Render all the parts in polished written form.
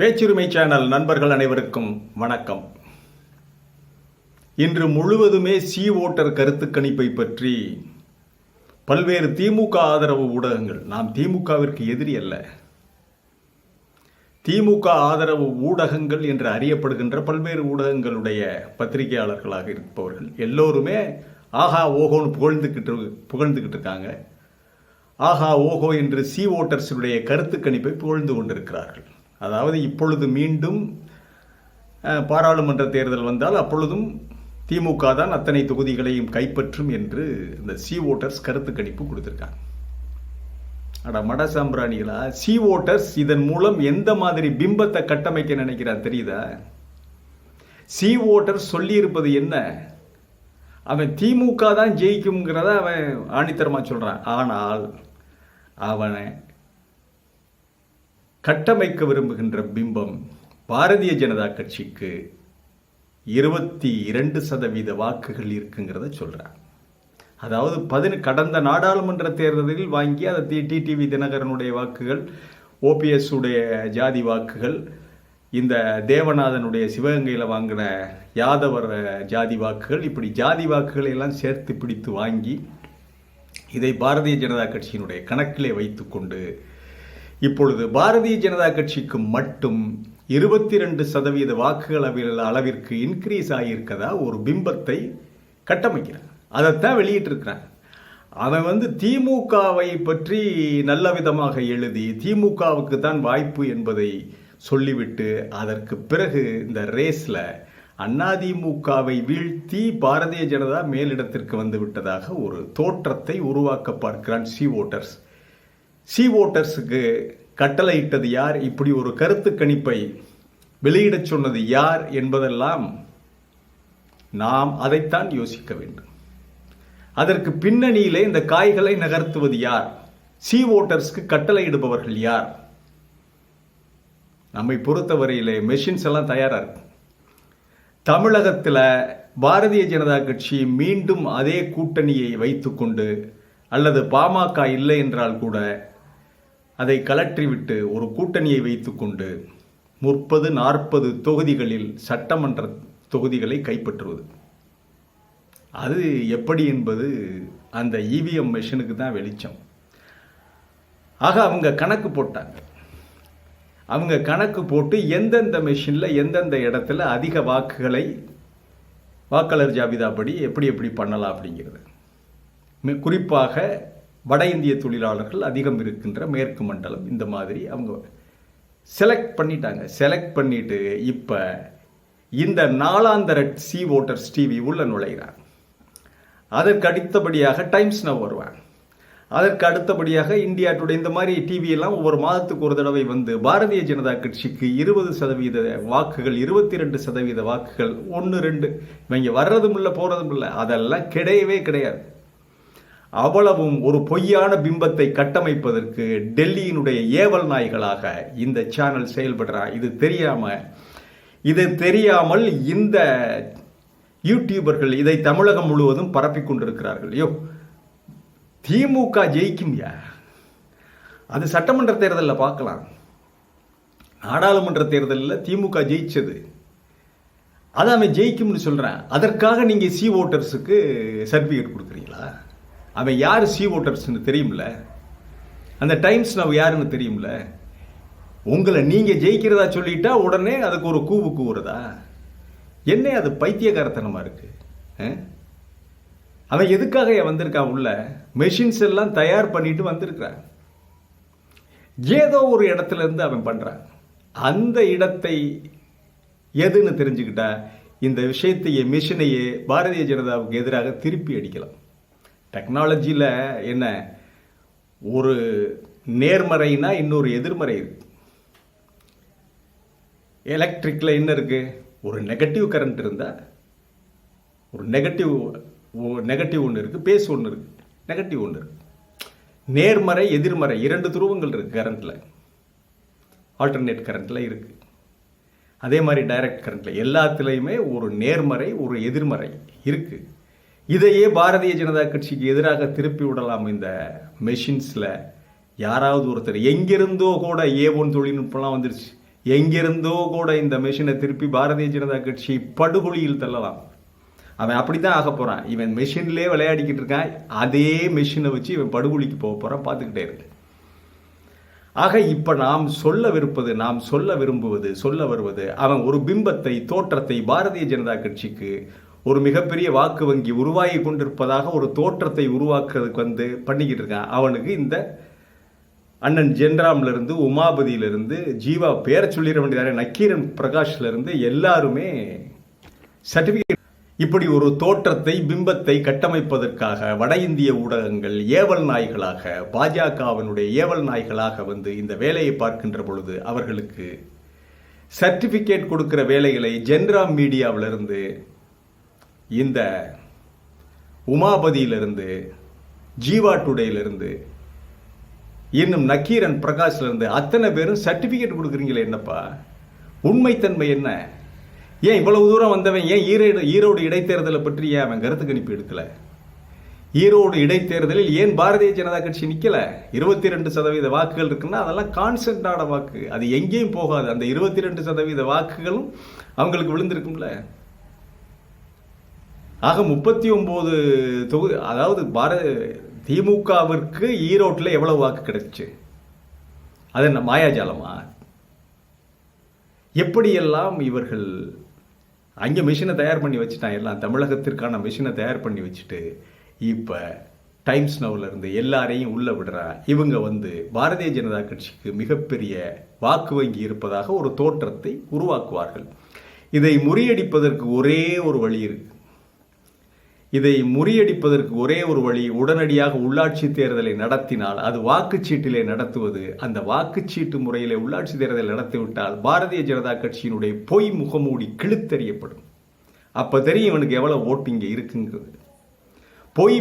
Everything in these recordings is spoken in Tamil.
பேச்சுரிமை சேனல் நண்பர்கள் அனைவருக்கும் வணக்கம். இன்று முழுவதுமே சி ஓட்டர் கருத்து கணிப்பை பற்றி பல்வேறு திமுக ஆதரவு ஊடகங்கள், நாம் திமுகவிற்கு எதிரி அல்ல, திமுக ஆதரவு ஊடகங்கள் என்று அறியப்படுகின்ற பல்வேறு ஊடகங்களுடைய பத்திரிகையாளர்களாக இருப்பவர்கள் எல்லோருமே ஆஹா ஓஹோன்னு புகழ்ந்துக்கிட்டு இருக்காங்க. ஆஹா ஓஹோ என்று சி ஓட்டர்ஸுடைய கருத்து கணிப்பை புகழ்ந்து கொண்டிருக்கிறார்கள். அதாவது இப்பொழுது மீண்டும் பாராளுமன்ற தேர்தல் வந்தால் அப்பொழுதும் திமுக தான் அத்தனை தொகுதிகளையும் கைப்பற்றும் என்று இந்த சி ஓட்டர்ஸ் கருத்து கணிப்பு கொடுத்திருக்காங்க. அட மட சாம்பிராணிகளா, சி ஓட்டர்ஸ் இதன் மூலம் எந்த மாதிரி பிம்பத்தை கட்டமைக்க நினைக்கிறார் தெரியுதா? சி ஓட்டர்ஸ் சொல்லி இருப்பது என்ன? அவன் திமுக தான் ஜெயிக்கும்ங்கிறத அவன் ஆணித்தரமா சொல்றான். ஆனால் அவனை கட்டமைக்க விரும்புகின்ற பிம்பம் பாரதிய ஜனதா கட்சிக்கு 22% வாக்குகள் இருக்குங்கிறத சொல்றார். அதாவது கடந்த நாடாளுமன்ற தேர்தலில் வாங்கி அதை டிடிவி தினகரனுடைய வாக்குகள், ஓபிஎஸ் உடைய ஜாதி வாக்குகள், இந்த தேவநாதனுடைய சிவகங்கையில் வாங்கின யாதவர் ஜாதி வாக்குகள், இப்படி ஜாதி வாக்குகளை எல்லாம் சேர்த்து பிடித்து வாங்கி இதை பாரதிய ஜனதா கட்சியினுடைய கணக்கிலே வைத்துக்கொண்டு இப்பொழுது பாரதிய ஜனதா கட்சிக்கு மட்டும் 22% வாக்குகள் அளவிற்கு இன்க்ரீஸ் ஆகியிருக்கதா ஒரு பிம்பத்தை கட்டமைக்கிறான். அதைத்தான் வெளியிட்டிருக்கிறான். அவன் திமுகவை பற்றி நல்ல விதமாக எழுதி திமுகவுக்கு தான் வாய்ப்பு என்பதை சொல்லிவிட்டு அதற்கு பிறகு இந்த ரேஸில் அதிமுகவை வீழ்த்தி பாரதிய ஜனதா மேலிடத்திற்கு வந்து விட்டதாக ஒரு தோற்றத்தை உருவாக்க பார்க்கிறான் சி ஓட்டர்ஸ். சி ஓட்டர்ஸுக்கு கட்டளையிட்டது யார்? இப்படி ஒரு கருத்து கணிப்பை வெளியிடச் சொன்னது யார் என்பதெல்லாம் நாம் அதைத்தான் யோசிக்க வேண்டும். அதற்கு பின்னணியிலே இந்த காய்களை நகர்த்துவது யார்? சி ஓட்டர்ஸ்க்கு கட்டளையிடுபவர்கள் யார்? நம்மை பொறுத்தவரையிலே மெஷின்ஸ் எல்லாம் தயாரா இருக்கு. தமிழகத்தில் பாரதிய ஜனதா கட்சி மீண்டும் அதே கூட்டணியை வைத்துக்கொண்டு அல்லது பாமக இல்லை என்றால் கூட அதை கலற்றிவிட்டு ஒரு கூட்டணியை வைத்துக்கொண்டு 30-40 தொகுதிகளில் சட்டமன்ற தொகுதிகளை கைப்பற்றுவது, அது எப்படி என்பது அந்த இவிஎம் மெஷினுக்கு தான் வெளிச்சம். ஆக அவங்க கணக்கு போட்டாங்க. அவங்க கணக்கு போட்டு எந்தெந்த மெஷினில் எந்தெந்த இடத்துல அதிக வாக்குகளை வாக்காளர் ஜாபிதாப்படி எப்படி பண்ணலாம் அப்படிங்கிறது. குறிப்பாக வட இந்திய தொழிலாளர்கள் அதிகம் இருக்கின்ற மேற்கு மண்டலம், இந்த மாதிரி அவங்க செலக்ட் பண்ணிட்டாங்க. செலக்ட் பண்ணிட்டு இப்போ இந்த நாளாந்தர சி ஓட்டர்ஸ் டிவி உள்ள நுழைகிறான். அதற்கு அடுத்தபடியாக டைம்ஸ் நவ் வருவான். அதற்கு அடுத்தபடியாக இந்தியா டுடே, இந்த மாதிரி டிவியெல்லாம் ஒவ்வொரு மாதத்துக்கு ஒரு தடவை வந்து பாரதிய ஜனதா கட்சிக்கு 20% வாக்குகள், 22% வாக்குகள், 1-2 இவங்க வர்றதும் இல்லை போகிறதும் இல்லை, அதெல்லாம் கிடையவே கிடையாது. அவ்வளவும் ஒரு பொய்யான பிம்பத்தை கட்டமைப்பதற்கு டெல்லியினுடைய ஏவல் நாய்களாக இந்த சேனல் செயல்படுறா. இது தெரியாமல் இந்த யூடியூபர்கள் இதை தமிழகம் முழுவதும் பரப்பிக் கொண்டிருக்கிறார்கள். திமுக ஜெயிக்கும்யா, அது சட்டமன்ற தேர்தலில் பார்க்கலாம். நாடாளுமன்ற தேர்தலில் திமுக ஜெயிச்சது, அதை அவன் ஜெயிக்கும்னு சொல்றேன். அதற்காக நீங்க சி ஓட்டர்ஸுக்கு சர்டிபிகேட் கொடுக்குறீங்களா? அவன் யார் சி ஓட்டர்ஸ்னு தெரியும்ல, அந்த டைம்ஸ் நவ் யாருன்னு தெரியும்ல. உங்களை நீங்க ஜெயிக்கிறதா சொல்லிட்டா உடனே அதுக்கு ஒரு கூவுறதா? என்ன அது பைத்தியகாரத்தனமா இருக்கு. அவன் எதுக்காக வந்திருக்கான்? உள்ள மெஷின்ஸ் எல்லாம் தயார் பண்ணிட்டு வந்திருக்கிறான். ஏதோ ஒரு இடத்துல இருந்து அவன் பண்றான். அந்த இடத்தை எதுன்னு தெரிஞ்சுக்கிட்டா இந்த விஷயத்தையே, மிஷினையே பாரதிய ஜனதாவுக்கு எதிராக திருப்பி அடிக்கலாம். டெக்னாலஜியில் என்ன, ஒரு நேர்மறைனா இன்னொரு எதிர்மறை இருக்கு. எலக்ட்ரிக்கில் என்ன இருக்கு? ஒரு நெகட்டிவ் கரண்ட் இருந்தால் ஒரு நெகட்டிவ் ஒன்று இருக்கு, பேஸ் ஒன்று இருக்கு, நெகட்டிவ் ஒன்று இருக்கு. நேர்மறை எதிர்மறை 2 துருவங்கள் இருக்கு கரண்ட்ல, ஆல்டர்னேட் கரண்ட்ல இருக்கு. அதே மாதிரி டைரக்ட் கரண்ட்ல எல்லாத்துலேயுமே ஒரு நேர்மறை ஒரு எதிர்மறை இருக்கு. இதையே பாரதிய ஜனதா கட்சிக்கு எதிராக திருப்பி விடலாம். இந்த மெஷின்ஸில் யாராவது ஒருத்தர் எங்கிருந்தோ கூட A1 தொழில்நுட்பம்லாம் வந்துருச்சு. எங்கிருந்தோ கூட இந்த மெஷினை திருப்பி பாரதிய ஜனதா கட்சி படுகொலியில் தள்ளலாம். அவன் அப்படித்தான் ஆக போறான். இவன் மெஷின்லேயே விளையாடிக்கிட்டு இருக்கான். அதே மெஷினை வச்சு இவன் படுகொலிக்கு போக போறான். பார்த்துக்கிட்டே இருக்கு. ஆக இப்ப நாம் சொல்ல விரும்புவது சொல்ல வருவது, அவன் ஒரு பிம்பத்தை, தோற்றத்தை பாரதிய ஜனதா கட்சிக்கு ஒரு மிகப்பெரிய வாக்கு வங்கி உருவாகி கொண்டிருப்பதாக ஒரு தோற்றத்தை உருவாக்குறதுக்கு பண்ணிக்கிட்டு இருக்கான். அவனுக்கு இந்த அண்ணன் ஜென்ராம்ல இருந்து, உமாபதியிலிருந்து, ஜீவா பேர சொல்லிட வேண்டியதான நக்கீரன் பிரகாஷ்ல இருந்து எல்லாருமே சர்டிபிகேட். இப்படி ஒரு தோற்றத்தை, பிம்பத்தை கட்டமைப்பதற்காக வட இந்திய ஊடகங்கள் ஏவல் நாய்களாக, பாஜகவினுடைய ஏவல் நாய்களாக இந்த வேலையை பார்க்கின்ற பொழுது அவர்களுக்கு சர்டிபிகேட் கொடுக்கிற வேலைகளை ஜென்ராம் மீடியாவிலிருந்து, இந்த உமாபதியிலிருந்து, ஜீவா டுடேயிலிருந்து, இன்னும் நக்கீரன் பிரகாஷ்ல இருந்து அத்தனை பேரும் சர்டிபிகேட் கொடுக்குறீங்களே, என்னப்பா உண்மைத்தன்மை என்ன? ஏன் இவ்வளவு தூரம் வந்தவன் ஏன் ஈரோடு இடைத்தேர்தலை பற்றி ஏன் அவன் கருத்து கணிப்பு எடுக்கல? ஈரோடு இடைத்தேர்தலில் ஏன் பாரதிய ஜனதா கட்சி நிக்கல? 22% வாக்குகள் இருக்குன்னா அதெல்லாம் கான்சென்ட்ரான வாக்கு, அது எங்கேயும் போகாது. அந்த 22% வாக்குகளும் அவங்களுக்கு விழுந்திருக்கும்ல. ஆக 39 தொகுதி, அதாவது திமுகவிற்கு ஈரோட்டில் எவ்வளவு வாக்கு கிடைச்சு? அது என்ன மாயாஜாலமா? எப்படியெல்லாம் இவர்கள் அங்கே மிஷினை தயார் பண்ணி வச்சுட்டான். எல்லாம் தமிழகத்திற்கான மிஷினை தயார் பண்ணி வச்சுட்டு இப்போ டைம்ஸ் நவுல இருந்து எல்லாரையும் உள்ள விடுறா. இவங்க பாரதிய ஜனதா கட்சிக்கு மிகப்பெரிய வாக்கு வங்கி இருப்பதாக ஒரு தோற்றத்தை உருவாக்குவார்கள். இதை முறியடிப்பதற்கு ஒரே ஒரு வழி இருக்கு. உடனடியாக உள்ளாட்சி தேர்தலை நடத்தினால், அது வாக்குச்சீட்டிலே நடத்துவது. அந்த வாக்குச்சீட்டு முறையிலே உள்ளாட்சி தேர்தலை நடத்திவிட்டால் பாரதிய ஜனதா கட்சியினுடைய பொய் முகமூடி கிழித்தறியப்படும். அப்ப தெரியும் இவனுக்கு எவ்வளவு ஓட்டிங்க இருக்குங்கிறது. பொய்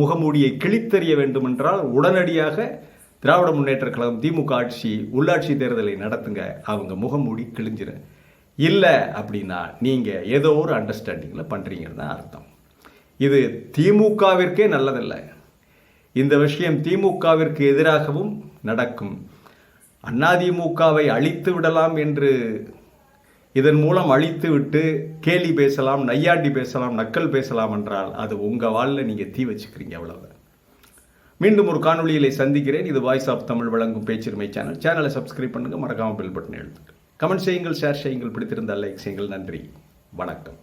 முகமூடியை கிழித்தறிய வேண்டும் என்றால் உடனடியாக திராவிட முன்னேற்ற கழகம் திமுக ஆட்சி உள்ளாட்சி தேர்தலை நடத்துங்க, அவங்க முகமூடி கிழிஞ்சிட. இல்லை அப்படின்னா நீங்க ஏதோ ஒரு அண்டர்ஸ்டாண்டிங்ல பண்றீங்கன்னு தான் அர்த்தம். இது திமுகவிற்கே நல்லதில்லை. இந்த விஷயம் திமுகவிற்கு எதிராகவும் நடக்கும். அதிமுகவை அழித்து விடலாம் என்று இதன் மூலம் அழித்து விட்டு கேலி பேசலாம், நையாண்டி பேசலாம், நக்கல் பேசலாம் என்றால் அது உங்க வாழ்ல நீங்க தீ வச்சுக்கிறீங்க, அவ்வளவுதான். மீண்டும் ஒரு காணொலியிலே சந்திக்கிறேன். இது வாய்ஸ் ஆஃப் தமிழ் வழங்கும் பேச்சுரிமை சேனல். சேனலை சப்ஸ்கிரைப் பண்ணுங்க, மறக்காம பெல் பட்டன் எழுதுங்க, கமெண்ட் செய்யுங்கள், ஷேர் செய்யுங்கள், பிடித்திருந்தால் லைக் செய்யுங்கள். நன்றி, வணக்கம்.